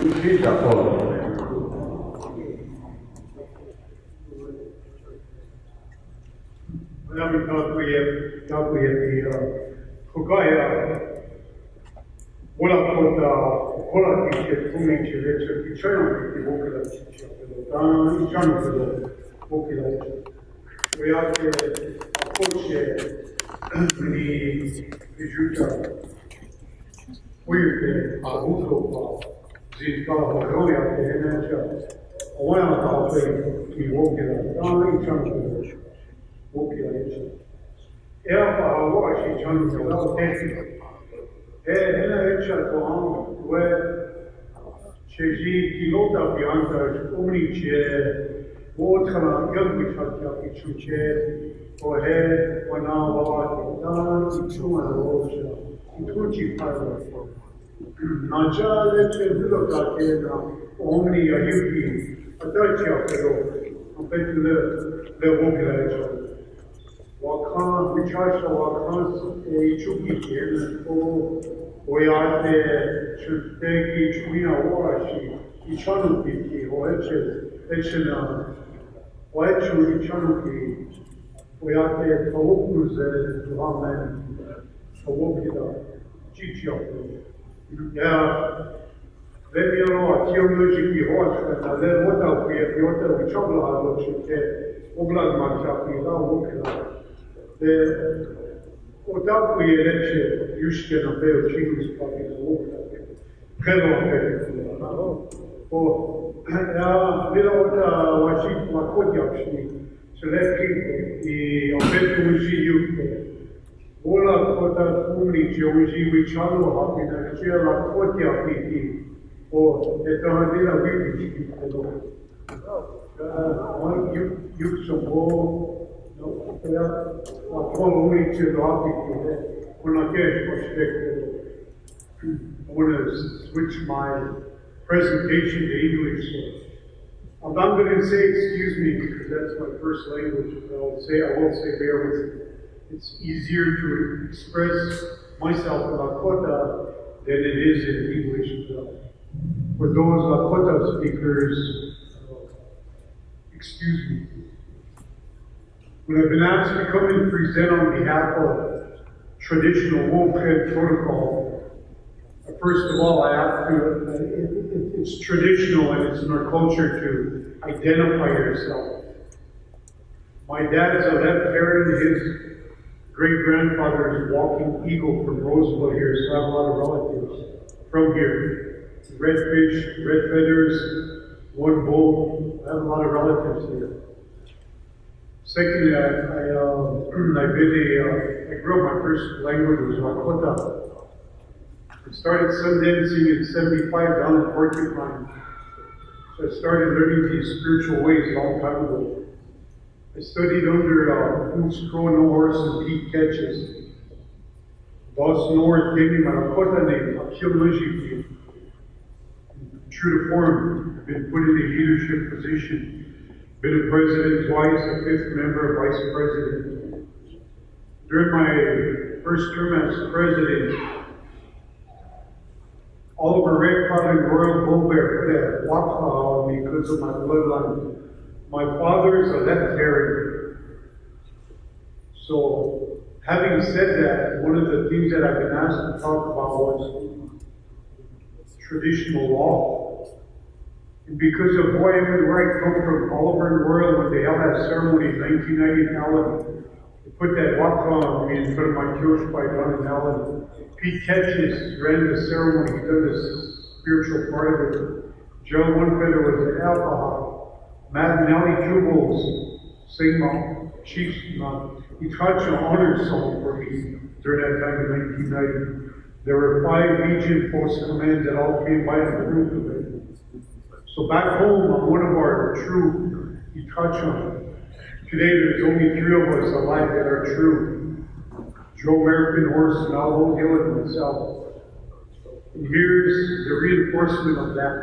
Madame Takuye, Kukaya, Oglala Lakota, Oglala Lakota, Kumichi, Richard, Ichano, Oglala Lakota, Ichano, Oglala. We are the approach the Juta. We're the Hugo, the California, the NHL. I want to play the Oglala, Ichano. Ela falou a gente onde eu não tenho. Ela com cheji pilota pianta umniche outra yogi fatia pichuche ohe wana wawa tan ichuma rocha ituchi para naja leche pilota que na omni ayuki atachi pero apetu le wogla Wakan, Richard Wakan, Chuki, Oyate, Chuteki, Chumina Washi, Ichanuki, Echena, Oechu, Ichanuki, Oyate, Tawukus, Ramen, Tawukida, Chichio. Yeah, let me know a theology horse, and then what I'll be at the hotel, which Oglala Lakota, Oglala Lakota, Odakle je reče, jušće na beo činu spavina lukta. Krenuo ja vidao da vaši lakotjačni se lekite i opet uži juke. Ola kota umniče uži vičalo hapina, će lakotja piti etahadira vidički pedo. Juk sam a pola ulice do Afrike, ona teško štekle. I want to switch my presentation to English. So I'm not going to say excuse me because that's my first language, but I will say bear with me. It's easier to express myself in Lakota than it is in English. For those Lakota speakers, excuse me. When I've been asked to come and present on behalf of traditional Woope protocol, first of all, I have to, it's traditional and it's in our culture to identify yourself. My dad's a left parent, his great-grandfather is walking eagle from Roseville here, so I have a lot of relatives from here. Red fish, red feathers, one bull, I have a lot of relatives here. Secondly, I grew up, my first language was Lakota. I started Sundancing in 75 down in Porcupine. So I started learning these spiritual ways a long time ago. I studied under Who's Crow, No Horse, and Pete Catches. Boss North gave me my Lakota name, Akil. True to form, I've been put in a leadership position. Been a president twice, a fifth member, vice president. During my first term as president, Oliver Redcott and Royal Bull Bear put a waka on me because of my bloodline. My father is a left-hander. So, having said that, one of the things that I've been asked to talk about was traditional law. And because of where I come from, Oliver and Royal, when they held that ceremony in 1990 in Allen, they put that waka on me in front of my church by down in Allen. Pete Catches ran the ceremony, he did this spiritual part of it. Joe One-Feather was an alcohol. Matt Nelly Jubals sang Chiefs, he touched an honor song for me during that time in 1990. There were 5 Legion post commands that all came by the group of it. So back home, I'm one of our true Itachon. Today, there's only 3 of us alive that are true. Joe American Horse, and Alvo Hill, and myself. And here's the reinforcement of that.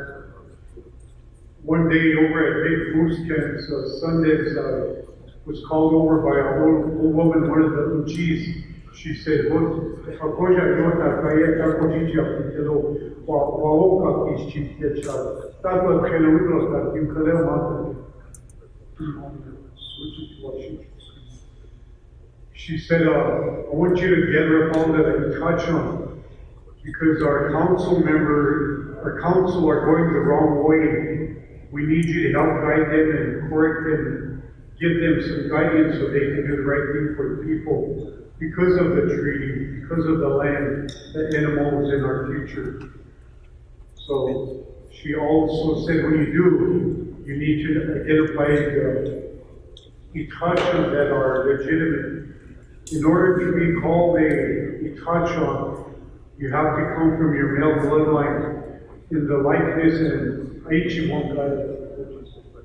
One day over at Big Moose Camp, Sundance was called over by a old woman, one of the Uchis, she said, "Hakoja yota kaya kakojicha pitelo waoka kishchitecha takwa khelawilo you khaleo mata." She said, "I want you to gather up all that I touch on, because our council are going the wrong way. We need you to help guide them and correct them, give them some guidance so they can do the right thing for the people, because of the treaty, because of the land, the animals, in our future." So she also said, when you do, you need to identify the Itacha that are legitimate. In order to be called a Itacha, you have to come from your male bloodline in the likeness and Aichimonka,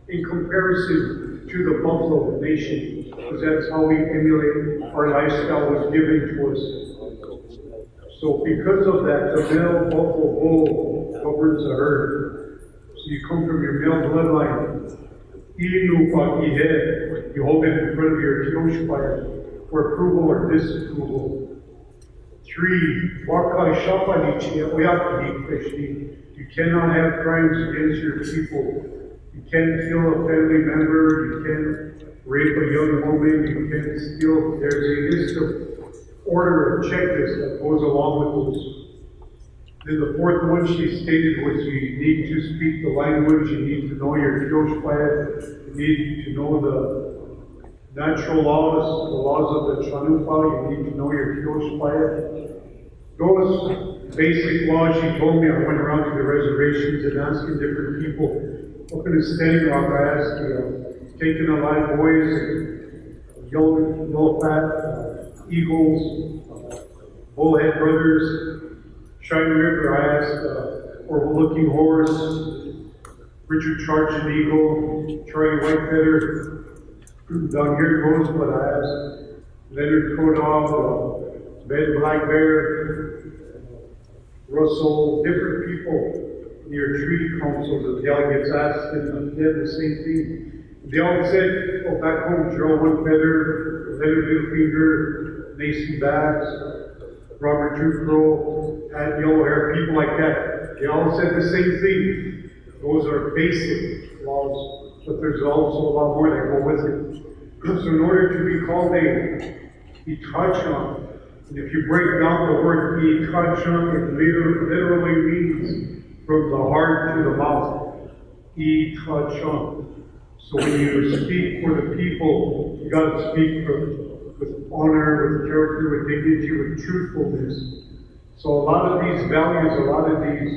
in comparison to the Buffalo Nation, because that's how we emulate our lifestyle was given to us. So because of that, the male Buffalo Bull governs the herd. So you come from your male bloodline. You hold it in front of your Tioshpire for approval or disapproval. 3, you cannot have crimes against your people. You can't kill a family member, you can't rape a young woman, you can't steal. There's a list of order, a checklist that goes along with those. Then the 4th one she stated was you need to speak the language, you need to know your Tioshpaya, you need to know the natural laws, the laws of the Chanupa, you need to know your Tioshpaya. Those basic laws, she told me, I went around to the reservations and asking different people. Up in the Standing Rock, I asked taking alive boys, yellow fat, eagles, bullhead brothers, Shiny River, I asked Overlooking Horse, Richard Charged Eagle, Charlie Whitefeather, down here in Rosebud, I asked Leonard Kodov, Ben Black Bear, Russell, different people in your treaty council, the delegates asked, and they had the same thing. They all said, oh, back home, Gerald Whitefeather, Leonard Littlefinger, Mason Bags, Robert Trucrow, Pat Yellowhair, people like that. They all said the same thing. Those are basic laws, but there's also a lot more that go with it. So in order to be called a Itacha, and if you break down the word Itacha, it literally means from the heart to the mouth. Itacha. So when you speak for the people, you got to speak with honor, with character, with dignity, with truthfulness. So a lot of these values, a lot of these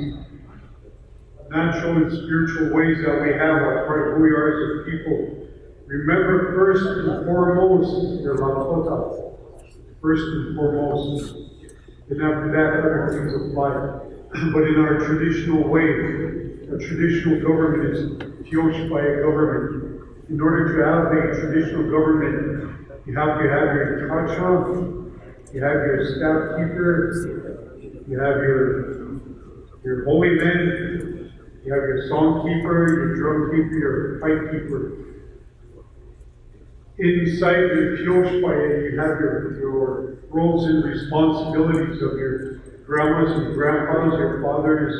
natural and spiritual ways that we have are part of who we are as a people. Remember, first and foremost, your Lakota. First and foremost. And after that, other things apply. But in our traditional way, our traditional government is Tioshpaya government. In order to have a traditional government, you have to have your Itacha, you have your staff keeper, you have your holy men, you have your song keeper, your drum keeper, your pipe keeper. Inside your Tioshpaya, you have your roles and responsibilities of your grandmas and grandpas, your fathers,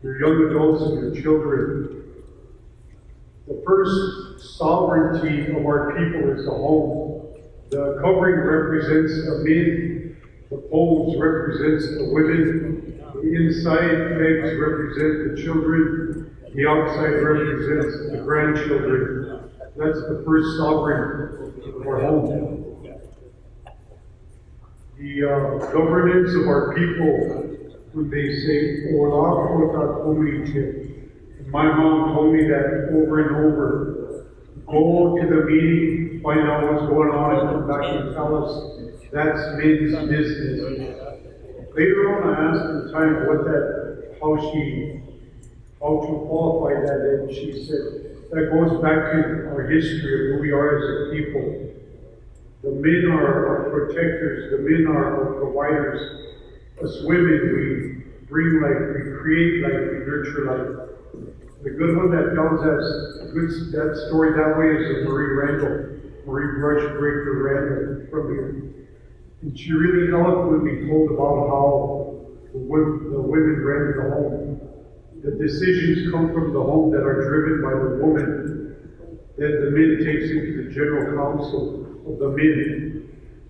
your young adults, and your children. The first sovereignty of our people is the home. The covering represents the men, the poles represents the women, the inside pegs represent the children, the outside represents the grandchildren. That's the first sovereign of our home. The governance of our people, when they say, Oglala Lakota, my mom told me that over and over. Go to the meeting, find out what's going on, and come back and tell us that's men's business. Later on, I asked in time how to qualify that, and she said, that goes back to our history of who we are as a people. The men are our protectors, the men are our providers. Us women, we bring life, we create life, we nurture life. The good one that tells us that story that way is Marie Brushbreaker Randall from here. And she really eloquently told about how the women ran the home. The decisions come from the home that are driven by the woman, that the men takes into the general council of the men.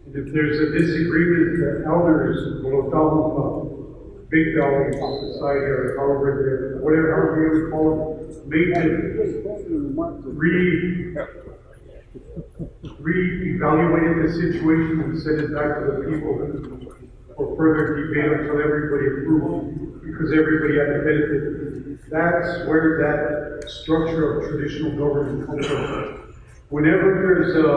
And if there's a disagreement, the elders, Big Valley Society, or however, however you would call it, made them re-evaluated the situation and sent it back to the people for further debate until everybody approved, because everybody had to benefit. That's where that structure of traditional government comes from. Whenever there's a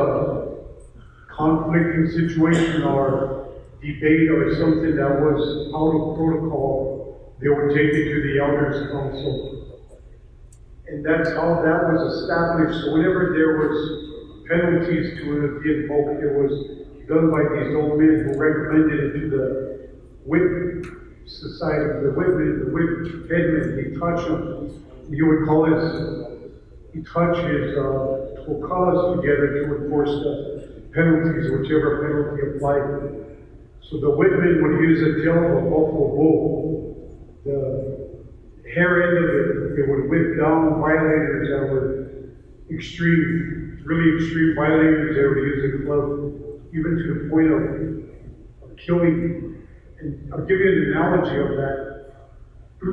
conflicting situation or debate or something that was out of protocol, they would take it to the elders' council. And that's how that was established. So whenever there was penalties to be invoked, it was done by these old men who recommended it to the whip society, the whip headman. He touched them. He would call he touch his tokalas together to enforce the penalties, whichever penalty applied. So the whipman would use a tail of a buffalo bull. The hair end of it would whip down violators that were really extreme violators. They would use a club, even to the point of killing. And I'll give you an analogy of that.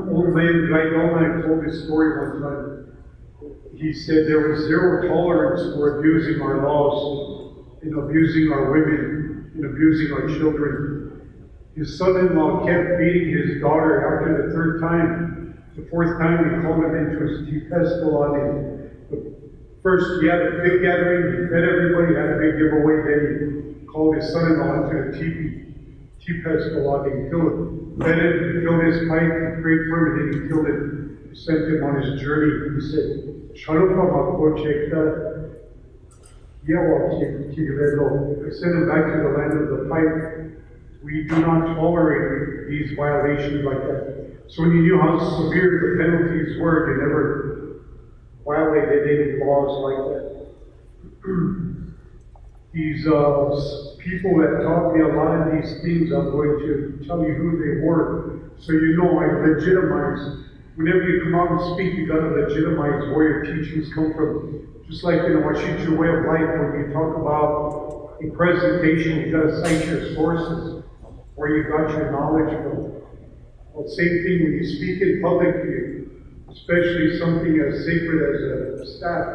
Old man Guy Dolman told this story one time. He said there was zero tolerance for abusing our laws, and abusing our women, and abusing our children. His son-in-law kept beating his daughter. After the third time, the fourth time, he called him into his pestle on him. First, he had a big gathering, he fed everybody, had a big giveaway, then he called his son-in-law into the pestle on him, fed him, filled his pipe, he prayed for him, and then he killed him, sent him on his journey. He said, I sent him back to the land of the pipe. We do not tolerate these violations like that. So when you knew how severe the penalties were, you never violated any laws like that. These people that taught me a lot of these things, I'm going to tell you who they were, so you know I legitimize. Whenever you come out and speak, you got to legitimize where your teachings come from. Just like, I shoot your way of life. When you talk about a presentation, you got to cite your sources, where you got your knowledge from. Well, same thing when you speak in public, especially something as sacred as a staff,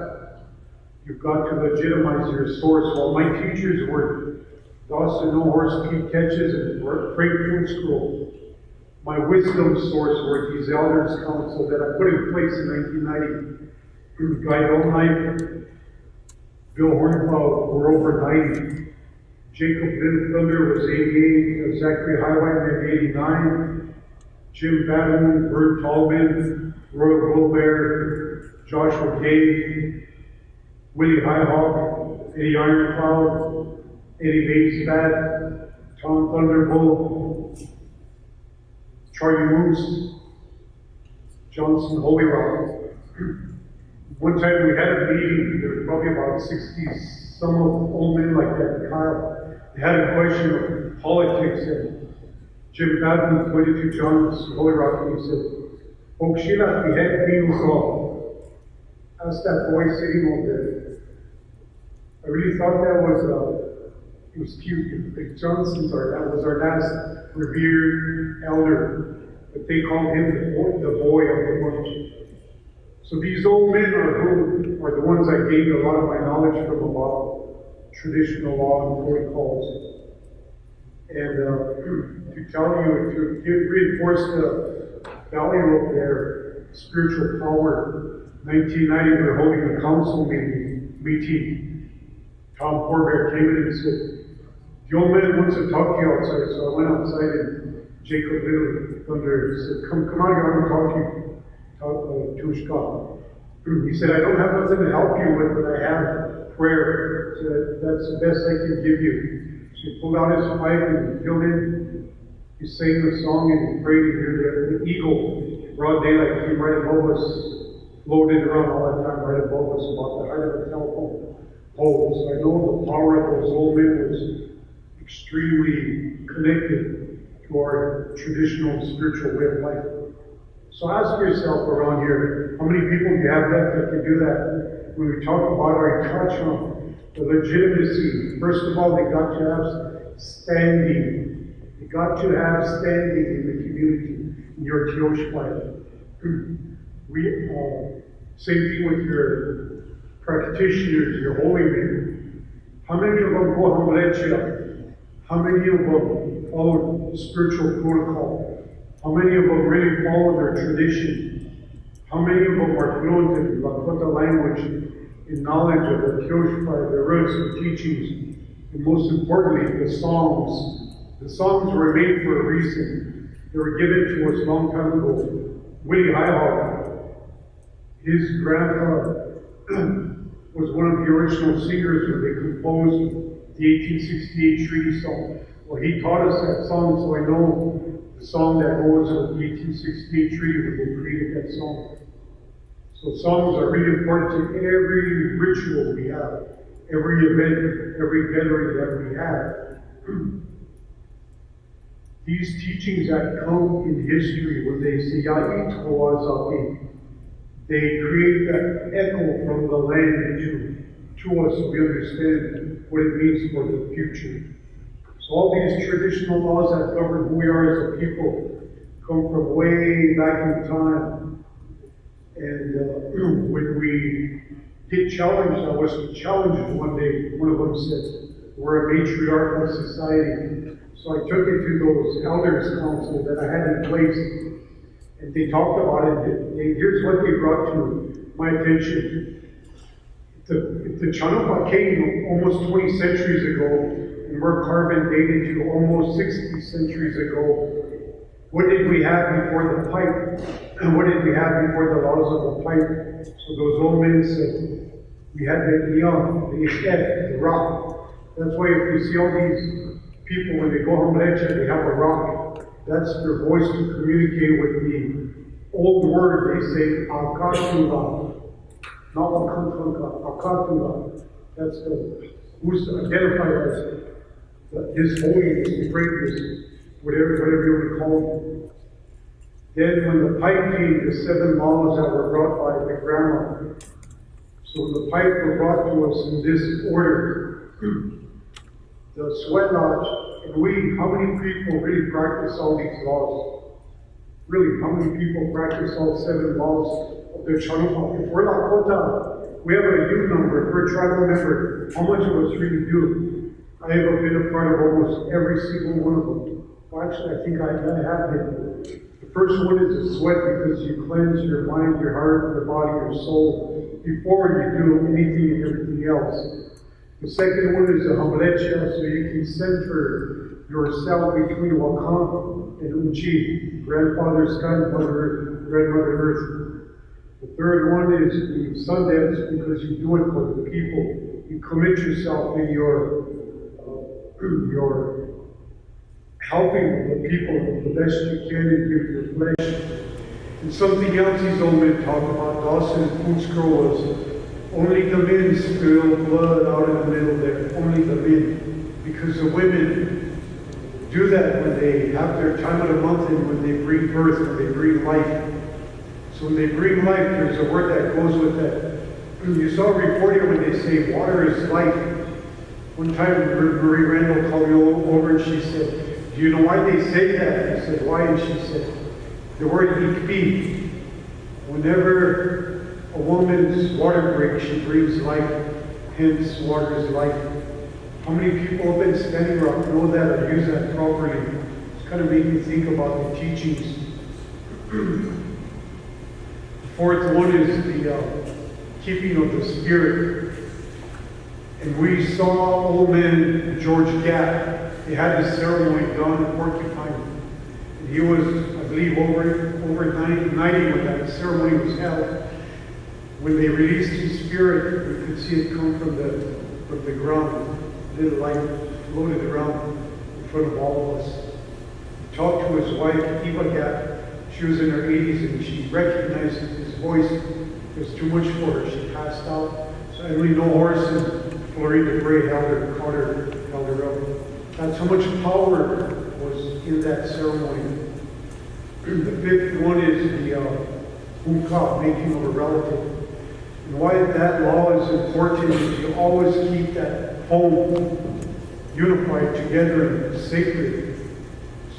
you've got to legitimize your source. Well, my teachers were Dawson No Horse Pete Catches and Frank Food School. My wisdom source were these elders' council that I put in place in 1990. Guy Dolnheim, Bill Hornfeld were over 90. Jacob Thunder was 88. Zachary Highwayman at 89. Jim Batten, Bert Tallman, Roy Wilbert, Joshua Gay, Willie Highhawk, Eddie Ironcloud, Eddie Batesbat, Tom Thunderbolt, Charlie Moose, Johnson Holy Rock. One time we had a meeting, there was probably about 60 some old men like that, Kyle. They had a question of politics, and Jim Batten pointed to Johnson Holy Rock and he said, "Oh, Sheila, we had people ask that boy sitting over there." I really thought that it was cute. Like Johnson's that was our last revered elder, but they called him the boy of the bunch. So these old men are the ones I gained a lot of my knowledge from about traditional law and protocols. And to tell you, to reinforce the value of their spiritual power, 1990 we were holding a council meeting. Tom Corbear came in and said, "The old man wants to talk to you outside." So I went outside and Jacob Little Thunder said, "Come out here, I want to talk to you." Tushka. He said, "I don't have nothing to help you with, but I have prayer. So that's the best I can give you." So he pulled out his pipe and he filled in. He sang the song and he prayed, and here the eagle, broad daylight, came right above us, floated around all that time right above us, about the height of a telephone pole. So I know the power of those old men was extremely connected to our traditional and spiritual way of life. So ask yourself around here, how many people do you have left that can do that? When we talk about our touch on the legitimacy, first of all, they got to have standing. They got to have standing in the community, in your Tioshpai. Same thing with your practitioners, your holy men. How many of them go Hamlecha? How many of them follow spiritual protocol? How many of them really follow their tradition? How many of them are fluent in Lakota language, in knowledge of the Tioshpai, the roots, the teachings, and most importantly, the songs. The songs were made for a reason. They were given to us a long time ago. Willie Highhawk, his grandpa was one of the original singers when they composed the 1868 treaty song. Well, he taught us that song, so I know the song that goes with the 1868 treaty when they created that song. So songs are really important to every ritual we have, every event, every gathering that we have. These teachings that come in history, when they say Ya'it Ho'azapi, they create that echo from the land to us, so we understand what it means for the future. So all these traditional laws that govern who we are as a people come from way back in time. And when we get challenged, I was challenged one day, one of them said, we're a matriarchal society. So I took it to those elders' council that I had in place, and they talked about it. Here's what they brought to my attention. If the Chanupa came almost 20 centuries ago, and we're carbon dated to almost 60 centuries ago, what did we have before the pipe? And what did we have before the laws of the pipe? So those old men said, we had the Eon, the Ishtet, the rock. That's why if you see all these people, when they go home leche, they have a rock. That's their voice to communicate with the old word. They say, Akatula. Not Akatula, Akatula. That's who's identified as his holiness, the greatness, whatever you want to call him. Then when the pipe came, the 7 laws that were brought by the grandma. So when the pipe were brought to us in this order, the sweat lodge, and how many people really practice all these laws? Really, how many people practice all 7 laws of the Chanupa? If we're Lakota, we have a U number. If we're a tribal member, how much of us really do? I have been a part of almost every single one of them. Well, actually, I think I have been. The first one is the sweat, because you cleanse your mind, your heart, your body, your soul, before you do anything and everything else. The second one is the Hamlecha, so you can center yourself between Wakam and Uchi, grandfather sky, grandmother earth. The third one is the Sundance, because you do it for the people. You commit yourself in your helping the people the best you can and give your flesh. And something else these old men talk about, Dawson and Footscrow, was only the men spill blood out in the middle there. Only the men. Because the women do that when they have their time of the month and when they bring birth, when they bring life. So when they bring life, there's a word that goes with that. You saw a report here when they say water is life. One time Marie Randall called me over and she said, do you know why they say that? I said, why? And she said, the word ikpi. Whenever a woman's water breaks, she brings life, hence water is life. How many people have been standing around know that or use that properly? It's kind of made me think about the teachings. The fourth one is the keeping of the spirit. And we saw old man George Gatt. He had this ceremony done in Porcupine. And he was, I believe, over 90 when that ceremony was held. When they released his spirit, we could see it come from the ground. Little light floated around in front of all of us. He talked to his wife, Eva Gatt. She was in her 80s and she recognized his voice. It was too much for her. She passed out. So Emily No Horse and Florida Gray held her up. That's how much power was in that ceremony. The fifth one is the Woope, making of a relative. And why that law is important is you always keep that home unified together and sacred.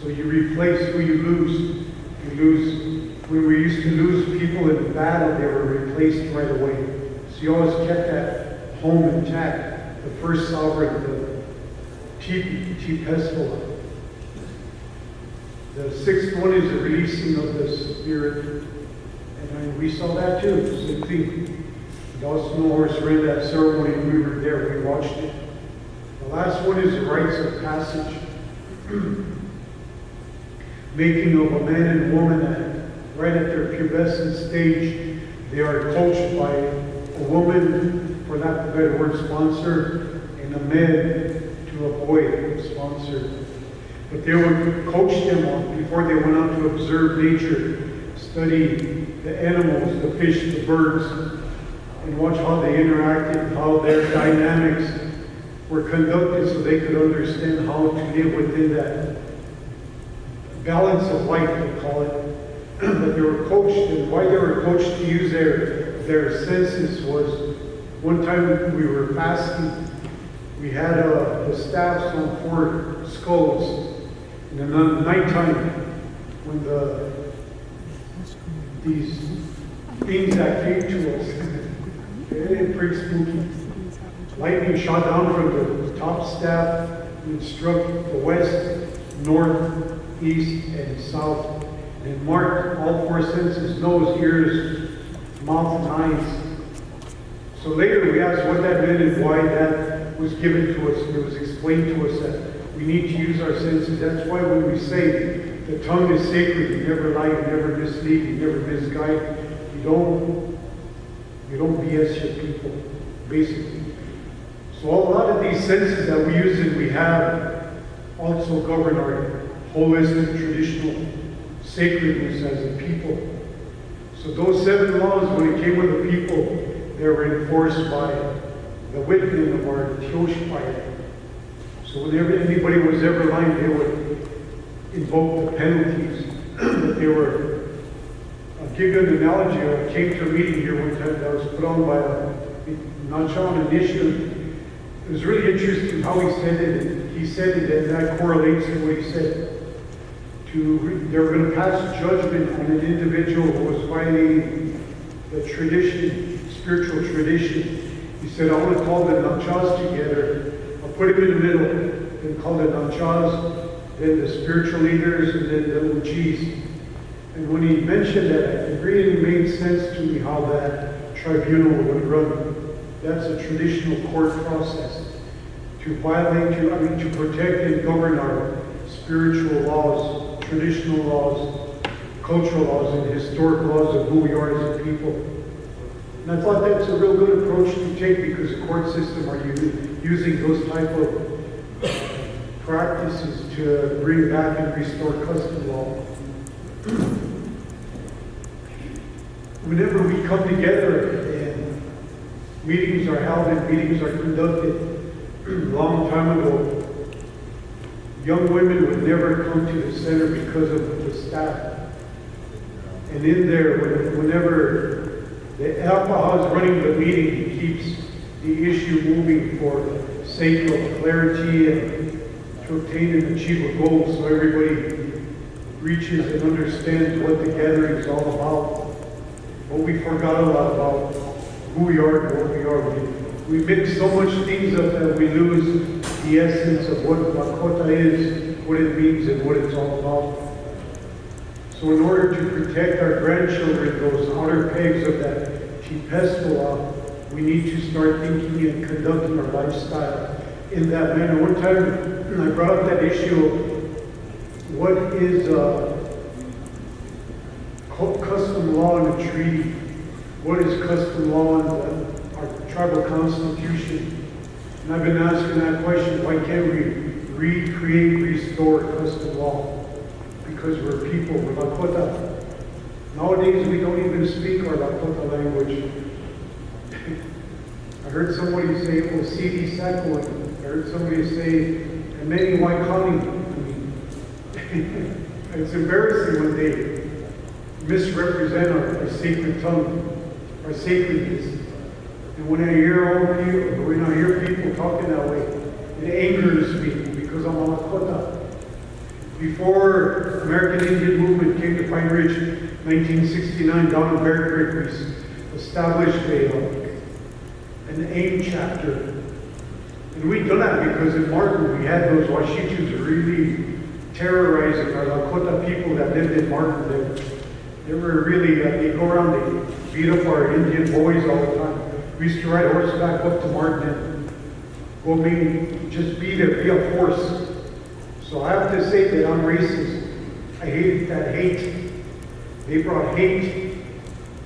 So you replace who you lose. You lose, when we used to lose people in battle, they were replaced right away. So you always kept that home intact. The first sovereign, the Tipesvola. The sixth one is the releasing of the Spirit. And we saw that too, same thing. The Dawson Horse ran that ceremony, and we were there, we watched it. The last one is the rites of passage. Making of a man and woman that right at their pubescent stage, they are coached by a woman, for lack of a better word, sponsor, and a man to a boy, sponsor. But they would coach them on before they went out to observe nature, study the animals, the fish, the birds, and watch how they interacted, how their dynamics were conducted so they could understand how to live within that balance of life, they call it. But they were coached, and why they were coached to use their senses was, one time we were fasting, we had the staffs on 4 skulls. And in the nighttime, when these things that came to us, it pretty spooky. Lightning shot down from the top staff and struck the west, north, east, and south, and marked all 4 senses: nose, ears, mouth, and eyes. So later we asked what that meant and why that was given to us. It was explained to us that we need to use our senses. That's why when we say the tongue is sacred, you never lie, you never mislead, you never misguide, you don't BS your people, basically. So a lot of these senses that we use and we have also govern our holistic, traditional sacredness as a people. So those 7 laws, when it came with the people, they were enforced by the Whitman of our Tioshpire. So whenever anybody was ever lying, they would invoke the penalties. But they were, I'll give you an analogy. I came to a meeting here one time that was put on by a Nachawan initiative. It was really interesting how he said it. He said it, and that correlates to what he said. They were going to pass judgment on an individual who was violating the tradition, spiritual tradition. He said, I want to call the Nachas together. I'll put him in the middle, then call the Nachas, then the spiritual leaders, and then the Ujis. And when he mentioned that, it really made sense to me how that tribunal would run. That's a traditional court process. To violate, to protect and govern our spiritual laws, traditional laws, cultural laws, and historic laws of who we are as a people. And I thought that's a real good approach to take, because the court system are using those type of practices to bring back and restore custom law. Whenever we come together and meetings are held and meetings are conducted, a long time ago, young women would never come to the center because of the staff. And in there, whenever the alcohol is running the meeting, he keeps the issue moving for sake of clarity and to obtain and achieve a goal, so everybody reaches and understands what the gathering is all about. But we forgot a lot about who we are and what we are. We mix so much things up that we lose the essence of what Lakota is, what it means, and what it's all about. So in order to protect our grandchildren, those outer pegs of that Tipesvola, we need to start thinking and conducting our lifestyle in that manner. One time I brought up that issue of what is custom law in a treaty, what is custom law in our tribal constitution. And I've been asking that question, why can't we recreate, restore custom law? Because we're people, we're Lakota. Nowadays we don't even speak our Lakota language. I heard somebody say, Osidi Sakoin. I heard somebody say, and many Waikani. It's embarrassing when they misrepresent our sacred tongue, our sacredness. And when I hear people talking that way, it angers me because I'm a Lakota. Before American Indian movement came to Pine Ridge, 1969, down in Bear Creek, we established an AIM chapter. And we done that because in Martin we had those Washichus really terrorizing our Lakota people that lived in Martin. They were really, they go around, they beat up our Indian boys all the time. We used to ride horseback up to Martin and go just be there, be a force. So I have to say that I'm racist. I hate that hate. They brought hate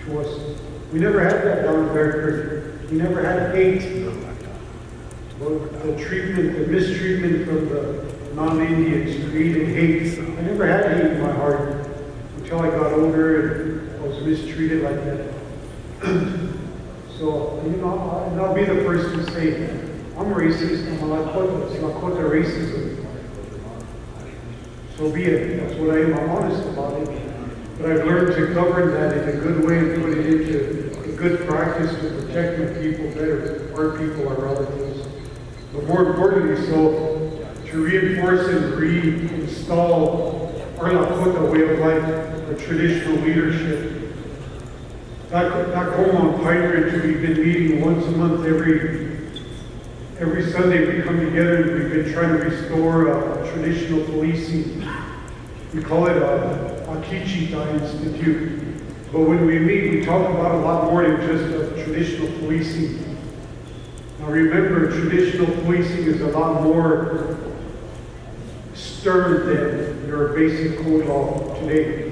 to us. We never had that down in Bear Creek. We never had hate. The treatment, the mistreatment from the non-Indians created hate. I never had hate in my heart until I got older and I was mistreated like that. So, and I'll be the first to say, I'm racist, I'm a Lakota, it's Lakota racism. So be it, that's what I am, I'm honest about it. But I've learned to govern that in a good way and put it into a good practice to protect my people better, our people, our relatives. But more importantly, so to reinforce and reinstall our Lakota way of life, our traditional leadership. Back home on Pine Ridge, we've been meeting once a month. Every Sunday we come together and we've been trying to restore traditional policing. We call it Akichita Institute. But when we meet, we talk about a lot more than just traditional policing. Now remember, traditional policing is a lot more stern than your basic code law today.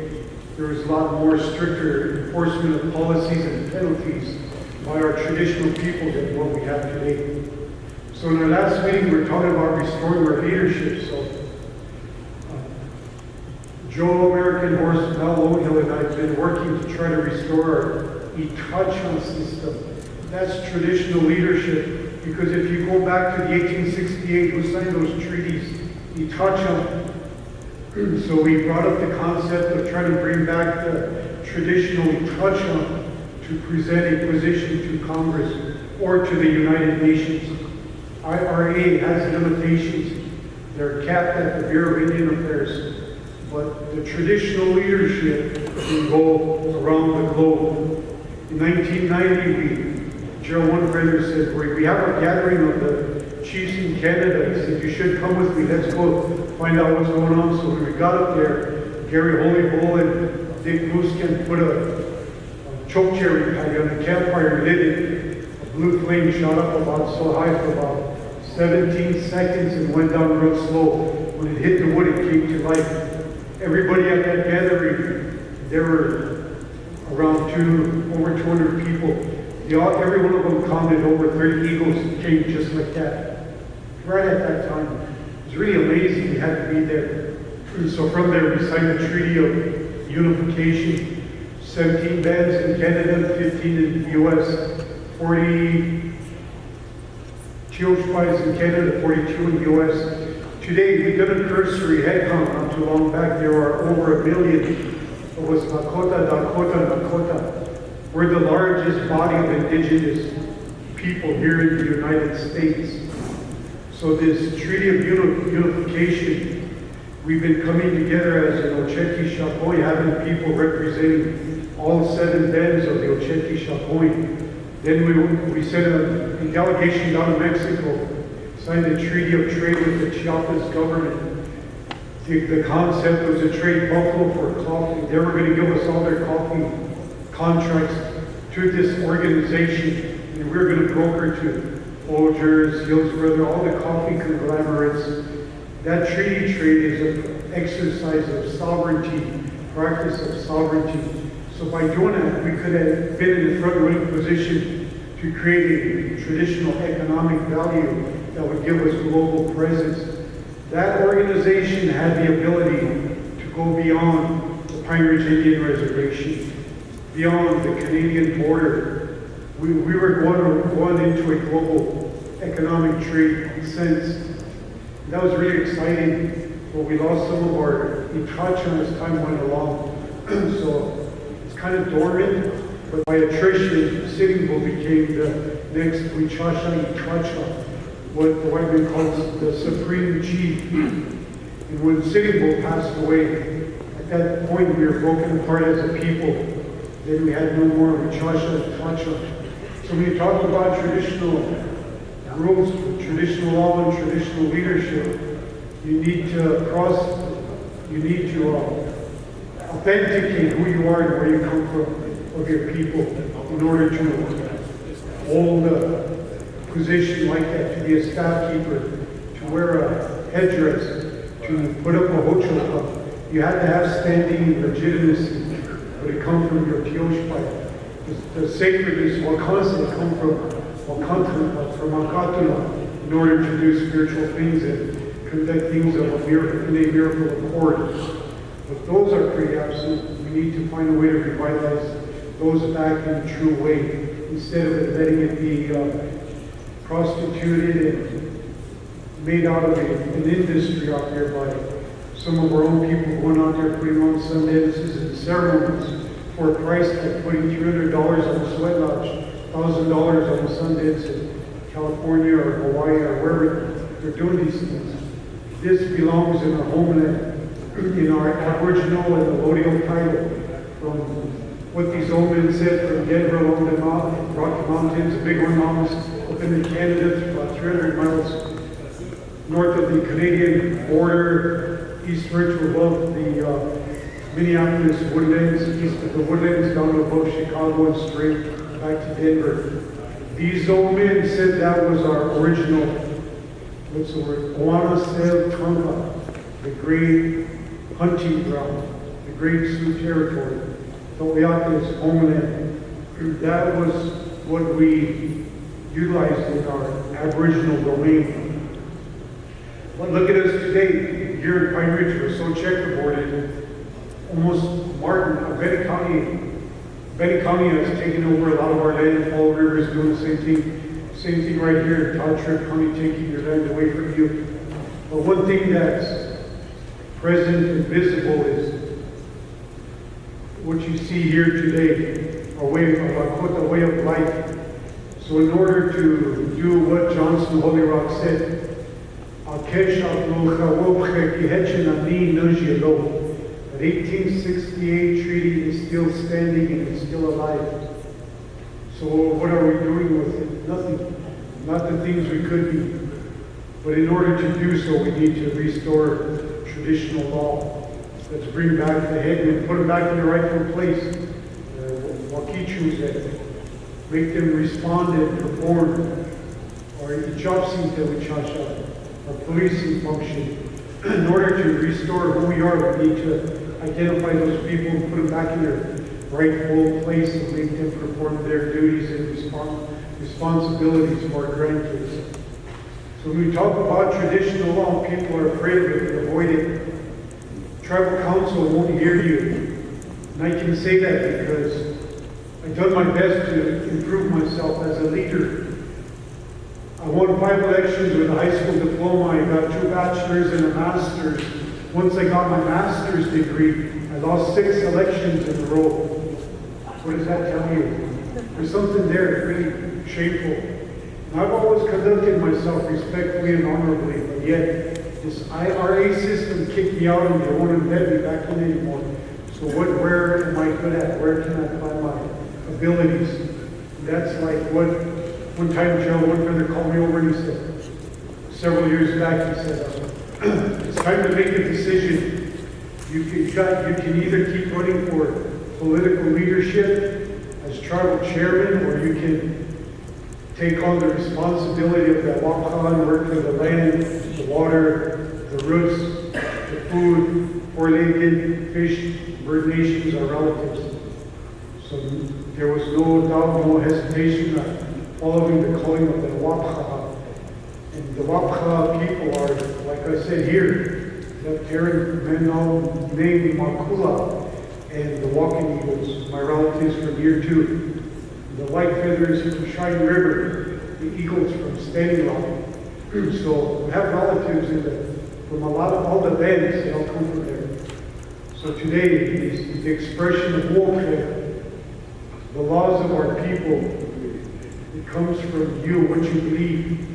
There is a lot more stricter enforcement of policies and penalties by our traditional people than what we have today. So in our last meeting, we were talking about restoring our leadership. So Joe American Horse, Mel Ohill, and I have been working to try to restore our Itacha system. That's traditional leadership, because if you go back to the 1868, who signed those treaties? Itacha. So we brought up the concept of trying to bring back the traditional Itacha to present a position to Congress or to the United Nations. IRA has limitations. They're capped at the Bureau of Indian Affairs. But the traditional leadership can go around the globe. In 1990, Gerald One-Brother said, we have a gathering of the chiefs in Canada. He said, you should come with me. Let's go find out what's going on. So when we got up there, Gary Holybull and Dick Blueskin put a choke cherry pie on the campfire, lit it. A blue flame shot up about so high for about 17 seconds and went down real slow. When it hit the wood, it came to life. Everybody at that gathering, there were around over 200 people. Every one of them counted over 30 eagles came just like that. Right at that time. It was really amazing. We had to be there. And so from there, we signed the Treaty of Unification. 17 bands in Canada, 15 in the U.S., 40 Chioshpais in Canada, 42 in the U.S. Today, we did a cursory head count not too long back. There are over 1 million. It was Lakota, Dakota, Lakota. We're the largest body of indigenous people here in the United States. So this Treaty of Unification, we've been coming together as an Oceti Chapoy, having people representing all 7 bands of the Oceti Chapoy. Then we sent a delegation down to Mexico, signed a treaty of trade with the Chiapas government. The concept was to trade buffalo for coffee. They were going to give us all their coffee contracts to this organization, and we were going to broker to Folgers, Hills Brother, all the coffee conglomerates. That treaty trade is an exercise of sovereignty, practice of sovereignty. So by doing that, we could have been in the front-running position to create a traditional economic value that would give us global presence. That organization had the ability to go beyond the Pine Ridge Indian Reservation, beyond the Canadian border. We were going into a global economic trade sense. That was really exciting, but we lost some of our interaction as time went along. So it's kind of dormant, but by attrition, Sitting Bull became the next Wichasha Itracha, what the white man calls the supreme chief. And when Sitting Bull passed away, at that point we were broken apart as a people. Then we had no more Wichasha Itracha. So when you talk about traditional rules, traditional law and traditional leadership, you need to authenticate who you are and where you come from, of your people, in order to hold a position like that, to be a staff keeper, to wear a headdress, to put up a hochota. You have to have standing legitimacy, but it comes from your tioshpai. The sacredness will constantly come from Akatula in order to do spiritual things and conduct things of a miracle accord. But those are pretty absent. We need to find a way to revitalize those back in a true way, instead of letting it be prostituted and made out of an industry out there by some of our own people going out there putting on sun dances and ceremonies for a price like putting $300 on a sweat lodge, $1,000 on a Sundance in California or Hawaii or wherever they're doing these things. This belongs in our homeland, in our Aboriginal and Allodial title, from what these old men said from Denver along the Rocky Mountains, the Big Horn Mountains, up into Canada, about 300 miles north of the Canadian border, eastwards above the Minneapolis woodlands, east of the woodlands, down above Chicago and straight back to Denver. These old men said that was our original, what's the word, Oana Sel Trumpa, the great hunting ground, the great Sioux territory, the Oyake's homeland. That was what we utilized in our Aboriginal domain. But look at us today. Here in Pine Ridge, we're so checkerboarded. Almost Benny County has taken over a lot of our land. Fall River is doing the same thing. Same thing right here in Township County, taking your land away from you. But one thing that's present and visible is what you see here today, a way of life. So in order to do what Johnson Holy Rock said, that 1868 treaty is still standing and is still alive. So what are we doing with it? Nothing. Not the things we could be. But in order to do so, we need to restore traditional law. Let's bring back the head and put them back in the rightful place. Wakichus that make them respond and perform. Or Ichopsi Tewichasha, our policing function. In order to restore who we are, we need to identify those people and put them back in their rightful place and make them perform their duties and responsibilities for our grandkids. So when we talk about traditional law, people are afraid of it and avoid it. Tribal council won't hear you. And I can say that because I've done my best to improve myself as a leader. I won 5 elections with a high school diploma. I got 2 bachelors and a master's. Once I got my master's degree, I lost 6 elections in a row. What does that tell you? There's something there, really shameful. And I've always conducted myself respectfully and honorably, but yet this IRA system kicked me out and they won't embed me back in anymore. So where am I good at? Where can I find my abilities? That's like what one time Joe, one brother called me over and he said, several years back, he said, it's time to make a decision. You can either keep running for political leadership as tribal chairman, or you can take on the responsibility of that Wakan, work for the land, the water, the roots, the food, four-legged fish, bird nations are relatives. So there was no doubt, no hesitation following the calling of the Wapha. And the Wapha people are, like I said here, the Terran men named Makula and the Walking Eagles, my relatives from here too. The White Feathers from Shine River, the Eagles from Standing Rock, So we have relatives from all the bands, they all come from there. So today is the expression of Woope, the laws of our people. It comes from you, what you believe,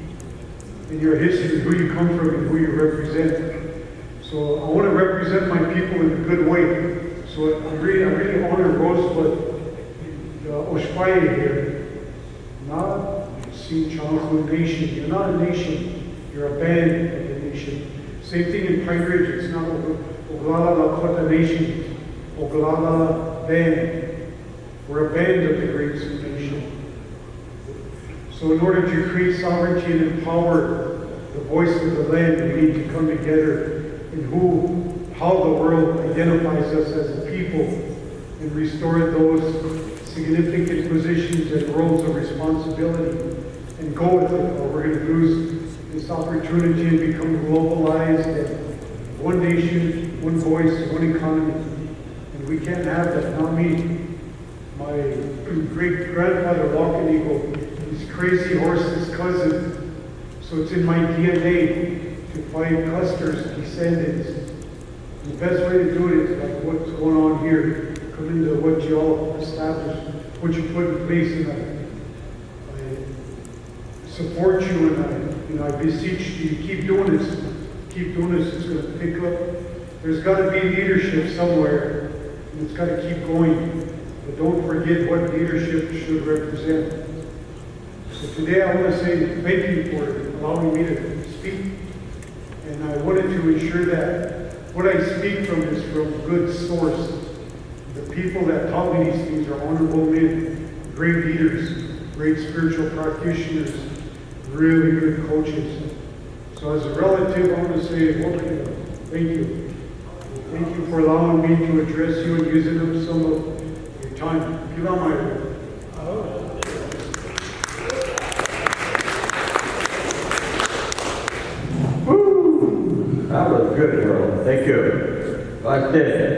in your history, who you come from and who you represent. So I want to represent my people in a good way. So I really honor Rosebud, the Oshpaye here. Not Sinchaku Nation. You're not a nation. You're a band of the nation. Same thing in Pine Ridge. It's not Oglala Lakota Nation. Oglala Band. We're a band of the great Sioux Nation. So in order to create sovereignty and empower the voice of the land, we need to come together in how the world identifies us as a people and restore those significant positions and roles of responsibility and go with it, or we're going to lose this opportunity and become globalized and one nation, one voice, one economy. And we can't have that. Not me. My great-grandfather, Walking Eagle, his crazy horse's cousin. So it's in my DNA to fight Custer's descendants. The best way to do it is like what's going on here. Come into what you all established, what you put in place, and I support you, and I beseech you, keep doing this. Keep doing this. It's going to pick up. There's got to be leadership somewhere, and it's got to keep going. But don't forget what leadership should represent. So today I want to say thank you for allowing me to speak. And I wanted to ensure that what I speak from is from good source. The people that taught me these things are honorable men, great leaders, great spiritual practitioners, really good coaches. So as a relative, I want to say, okay, thank you. Thank you for allowing me to address you and using up some of your time. Give out my That was good, Harold. Thank you. Like this.